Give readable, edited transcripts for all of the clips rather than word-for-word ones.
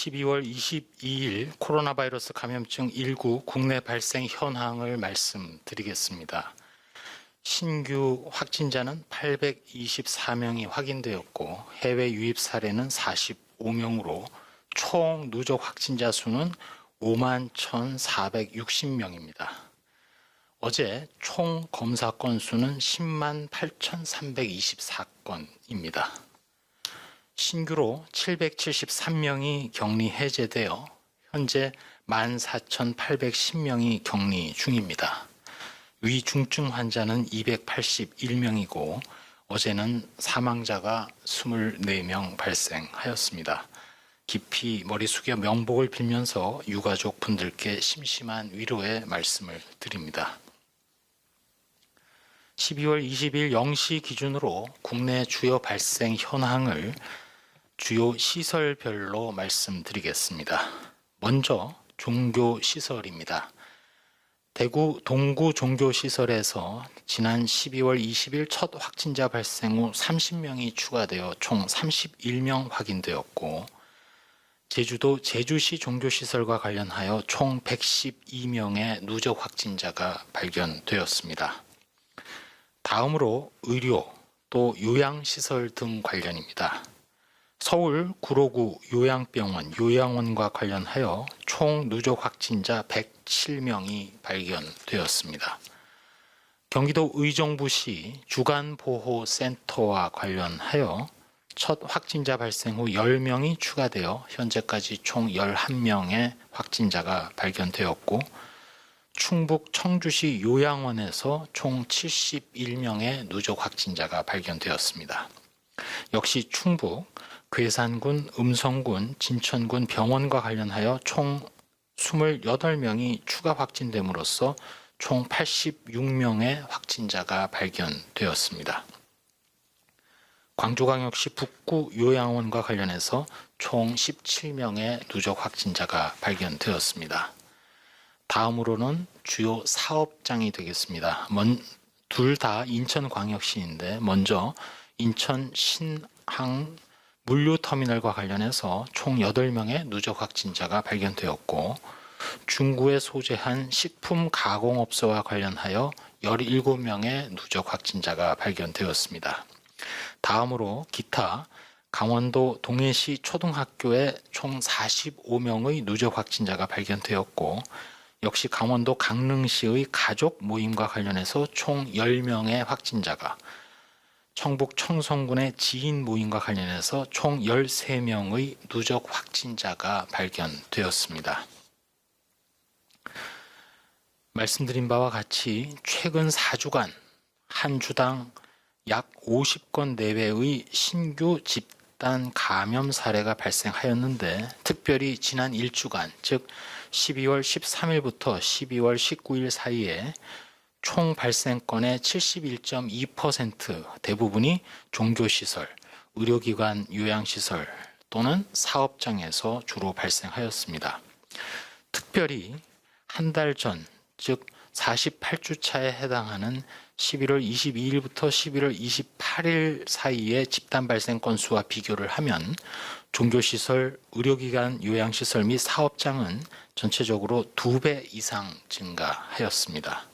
12월 22일 코로나 바이러스 감염증 19 국내 발생 현황을 말씀드리겠습니다. 신규 확진자는 824명이 확인되었고 해외 유입 사례는 45명으로 총 누적 확진자 수는 51,460명입니다. 어제 총 검사 건수는 10만 8,324건입니다. 신규로 773명이 격리 해제되어 현재 14,810명이 격리 중입니다. 위중증 환자는 281명이고 어제는 사망자가 24명 발생하였습니다. 깊이 머리 숙여 명복을 빌면서 유가족 분들께 심심한 위로의 말씀을 드립니다. 12월 20일 0시 기준으로 국내 주요 발생 현황을 주요 시설별로 말씀드리겠습니다. 먼저 종교시설입니다. 대구 동구 종교시설에서 지난 12월 20일 첫 확진자 발생 후 30명이 추가되어 총 31명 확인되었고 제주도 제주시 종교시설과 관련하여 총 112명의 누적 확진자가 발견되었습니다. 다음으로 의료 또 요양시설 등 관련입니다. 서울 구로구 요양병원, 요양원과 관련하여 총 누적 확진자 107명이 발견되었습니다. 경기도 의정부시 주간보호센터와 관련하여 첫 확진자 발생 후 10명이 추가되어 현재까지 총 11명의 확진자가 발견되었고 충북 청주시 요양원에서 총 71명의 누적 확진자가 발견되었습니다. 역시 충북 괴산군, 음성군, 진천군 병원과 관련하여 총 28명이 추가 확진됨으로써 총 86명의 확진자가 발견되었습니다. 광주광역시 북구 요양원과 관련해서 총 17명의 누적 확진자가 발견되었습니다. 다음으로는 주요 사업장이 되겠습니다. 둘 다 인천광역시인데 먼저 인천 신항 물류터미널과 관련해서 총 8명의 누적 확진자가 발견되었고 중구에 소재한 식품 가공업소와 관련하여 17명의 누적 확진자가 발견되었습니다. 다음으로 기타 강원도 동해시 초등학교에 총 45명의 누적 확진자가 발견되었고 역시 강원도 강릉시의 가족 모임과 관련해서 총 10명의 확진자가 청북 청성군의 지인 모임과 관련해서 총 13명의 누적 확진자가 발견되었습니다. 말씀드린 바와 같이 최근 4주간 한 주당 약 50건 내외의 신규 집단 감염 사례가 발생하였는데 특별히 지난 1주간 즉 12월 13일부터 12월 19일 사이에 총 발생건의 71.2% 대부분이 종교시설, 의료기관 요양시설 또는 사업장에서 주로 발생하였습니다. 특별히 한 달 전, 즉 48주 차에 해당하는 11월 22일부터 11월 28일 사이의 집단 발생 건수와 비교를 하면 종교시설, 의료기관 요양시설 및 사업장은 전체적으로 2배 이상 증가하였습니다.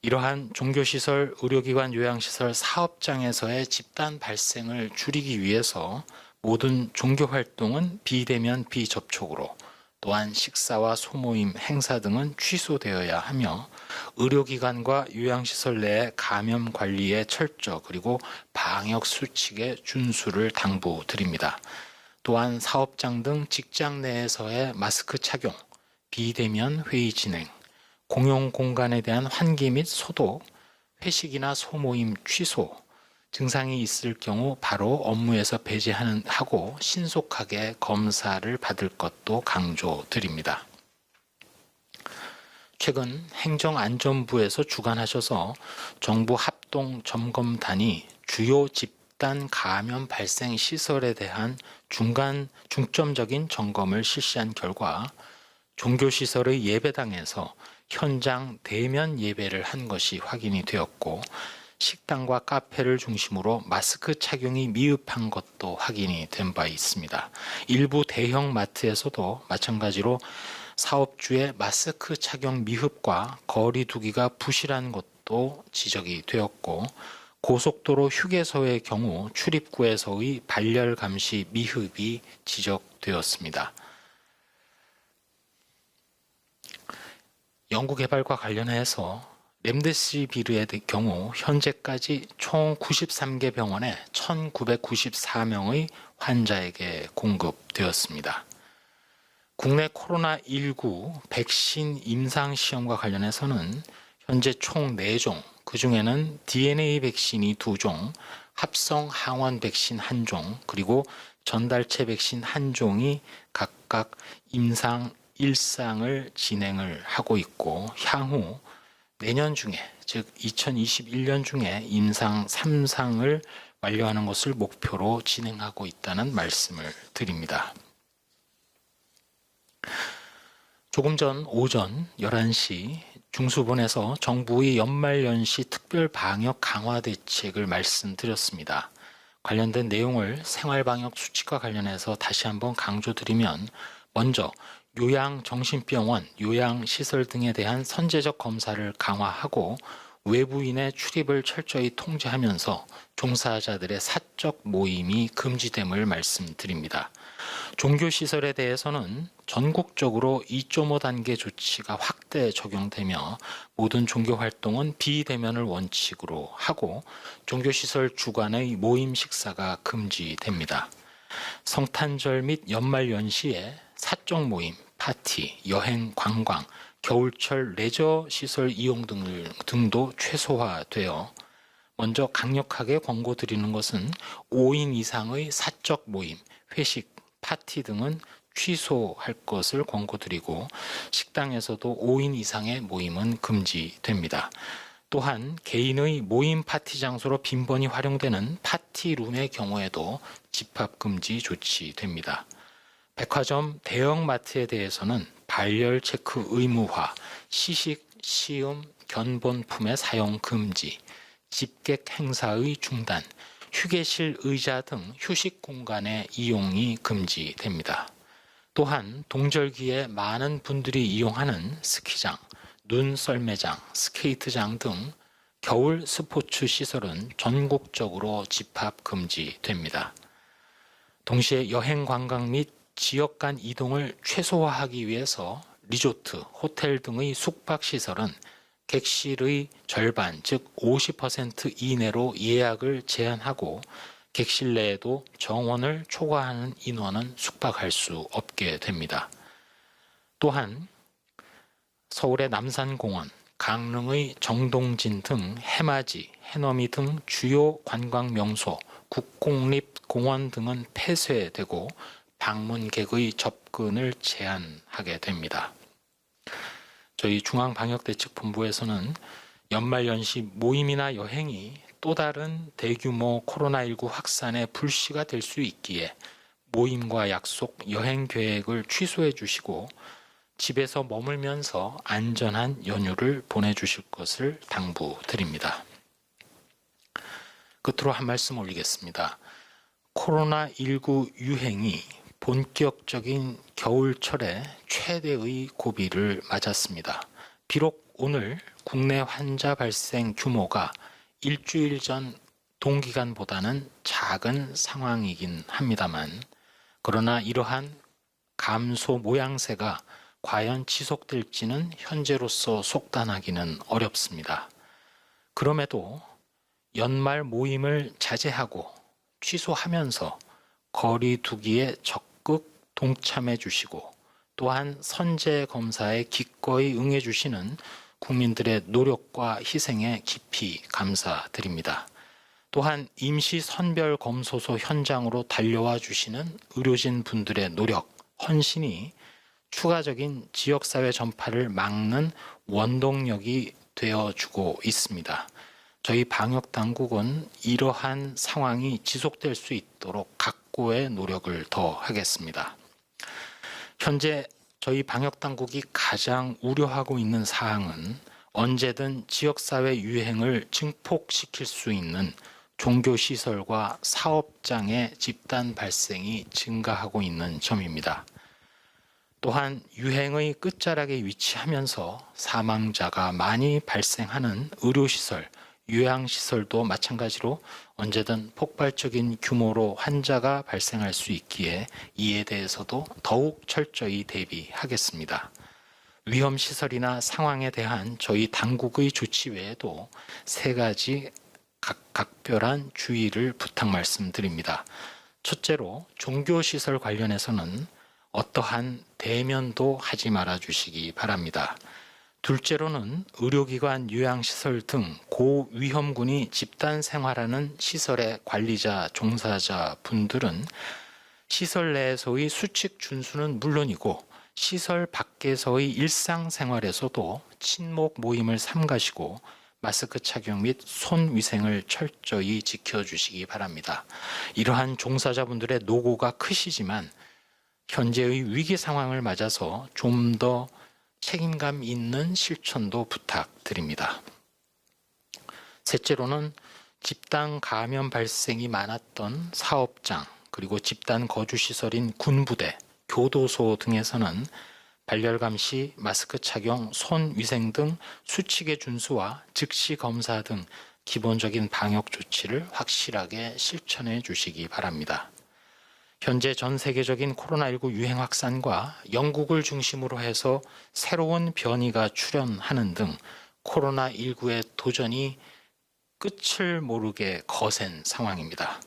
이러한 종교시설, 의료기관, 요양시설, 사업장에서의 집단 발생을 줄이기 위해서 모든 종교활동은 비대면 비접촉으로 또한 식사와 소모임, 행사 등은 취소되어야 하며 의료기관과 요양시설 내의 감염 관리의 철저 그리고 방역 수칙의 준수를 당부드립니다. 또한 사업장 등 직장 내에서의 마스크 착용, 비대면 회의 진행, 공용 공간에 대한 환기 및 소독, 회식이나 소모임 취소, 증상이 있을 경우 바로 업무에서 배제하고 신속하게 검사를 받을 것도 강조드립니다. 최근 행정안전부에서 주관하셔서 정부 합동점검단이 주요 집단 감염 발생 시설에 대한 중점적인 점검을 실시한 결과 종교시설의 예배당에서 현장 대면 예배를 한 것이 확인이 되었고 식당과 카페를 중심으로 마스크 착용이 미흡한 것도 확인이 된 바 있습니다. 일부 대형 마트에서도 마찬가지로 사업주의 마스크 착용 미흡과 거리 두기가 부실한 것도 지적이 되었고, 고속도로 휴게소의 경우 출입구에서의 발열 감시 미흡이 지적되었습니다. 연구개발과 관련해서 렘데시비르의 경우 현재까지 총 93개 병원에 1994명의 환자에게 공급되었습니다. 국내 코로나19 백신 임상 시험과 관련해서는 현재 총 4종, 그중에는 DNA 백신이 2종, 합성 항원 백신 1종, 그리고 전달체 백신 1종이 각각 임상 1상을 진행을 하고 있고, 향후 내년 중에, 즉 2021년 중에 임상 3상을 완료하는 것을 목표로 진행하고 있다는 말씀을 드립니다. 조금 전 오전 11시 중수본에서 정부의 연말연시 특별 방역 강화 대책을 말씀드렸습니다. 관련된 내용을 생활방역 수칙과 관련해서 다시 한번 강조드리면, 먼저 요양정신병원, 요양시설 등에 대한 선제적 검사를 강화하고 외부인의 출입을 철저히 통제하면서 종사자들의 사적 모임이 금지됨을 말씀드립니다. 종교시설에 대해서는 전국적으로 2.5 단계 조치가 확대 적용되며 모든 종교활동은 비대면을 원칙으로 하고 종교시설 주관의 모임 식사가 금지됩니다. 성탄절 및 연말연시에 사적 모임, 파티, 여행, 관광, 겨울철 레저 시설 이용 등도 최소화되어, 먼저 강력하게 권고드리는 것은 5인 이상의 사적 모임, 회식, 파티 등은 취소할 것을 권고드리고, 식당에서도 5인 이상의 모임은 금지됩니다. 또한 개인의 모임 파티 장소로 빈번히 활용되는 파티룸의 경우에도 집합 금지 조치됩니다. 백화점, 대형마트에 대해서는 발열 체크 의무화, 시식, 시음, 견본품의 사용 금지, 집객 행사의 중단, 휴게실 의자 등 휴식 공간의 이용이 금지됩니다. 또한 동절기에 많은 분들이 이용하는 스키장, 눈썰매장, 스케이트장 등 겨울 스포츠 시설은 전국적으로 집합 금지됩니다. 동시에 여행 관광 및 지역 간 이동을 최소화하기 위해서 리조트, 호텔 등의 숙박시설은 객실의 절반, 즉 50% 이내로 예약을 제한하고 객실 내에도 정원을 초과하는 인원은 숙박할 수 없게 됩니다. 또한 서울의 남산공원, 강릉의 정동진 등 해맞이, 해넘이 등 주요 관광명소, 국공립공원 등은 폐쇄되고 방문객의 접근을 제한하게 됩니다. 저희 중앙방역대책본부에서는 연말연시 모임이나 여행이 또 다른 대규모 코로나19 확산의 불씨가 될 수 있기에 모임과 약속, 여행 계획을 취소해 주시고 집에서 머물면서 안전한 연휴를 보내주실 것을 당부드립니다. 끝으로 한 말씀 올리겠습니다. 코로나19 유행이 본격적인 겨울철에 최대의 고비를 맞았습니다. 비록 오늘 국내 환자 발생 규모가 일주일 전 동기간보다는 작은 상황이긴 합니다만, 그러나 이러한 감소 모양새가 과연 지속될지는 현재로서 속단하기는 어렵습니다. 그럼에도 연말 모임을 자제하고 취소하면서 거리 두기에 적극 동참해 주시고, 또한 선제 검사에 기꺼이 응해 주시는 국민들의 노력과 희생에 깊이 감사드립니다. 또한 임시 선별 검소소 현장으로 달려와 주시는 의료진 분들의 노력, 헌신이 추가적인 지역사회 전파를 막는 원동력이 되어주고 있습니다. 저희 방역당국은 이러한 상황이 지속될 수 있도록 각고의 노력을 더하겠습니다. 현재 저희 방역당국이 가장 우려하고 있는 사항은 언제든 지역사회 유행을 증폭시킬 수 있는 종교시설과 사업장의 집단 발생이 증가하고 있는 점입니다. 또한 유행의 끝자락에 위치하면서 사망자가 많이 발생하는 의료시설, 요양시설도 마찬가지로 언제든 폭발적인 규모로 환자가 발생할 수 있기에 이에 대해서도 더욱 철저히 대비하겠습니다. 위험시설이나 상황에 대한 저희 당국의 조치 외에도 세 가지 각별한 주의를 부탁 말씀드립니다. 첫째로 종교시설 관련해서는 어떠한 대면도 하지 말아 주시기 바랍니다. 둘째로는 의료기관, 요양시설 등 고위험군이 집단 생활하는 시설의 관리자, 종사자 분들은 시설 내에서의 수칙 준수는 물론이고 시설 밖에서의 일상생활에서도 친목 모임을 삼가시고 마스크 착용 및 손 위생을 철저히 지켜주시기 바랍니다. 이러한 종사자분들의 노고가 크시지만 현재의 위기 상황을 맞아서 좀 더 책임감 있는 실천도 부탁드립니다. 셋째로는 집단 감염 발생이 많았던 사업장, 그리고 집단 거주시설인 군부대, 교도소 등에서는 발열감 시 마스크 착용, 손 위생 등 수칙의 준수와 즉시 검사 등 기본적인 방역 조치를 확실하게 실천해 주시기 바랍니다. 현재 전 세계적인 코로나19 유행 확산과 영국을 중심으로 해서 새로운 변이가 출현하는 등 코로나19의 도전이 끝을 모르게 거센 상황입니다.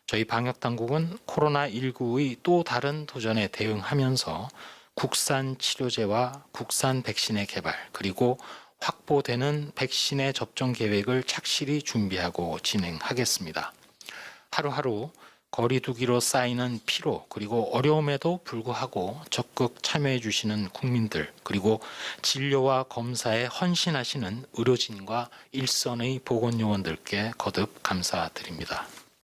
저희 방역당국은 코로나19의 또 다른 도전에 대응하면서 국산 치료제와 국산 백신의 개발, 그리고 확보되는 백신의 접종 계획을 착실히 준비하고 진행하겠습니다. 하루하루 거리두기로 쌓이는 피로, 그리고 어려움에도 불구하고 적극 참여해 주시는 국민들, 그리고 진료와 검사에 헌신하시는 의료진과 일선의 보건요원들께 거듭 감사드립니다.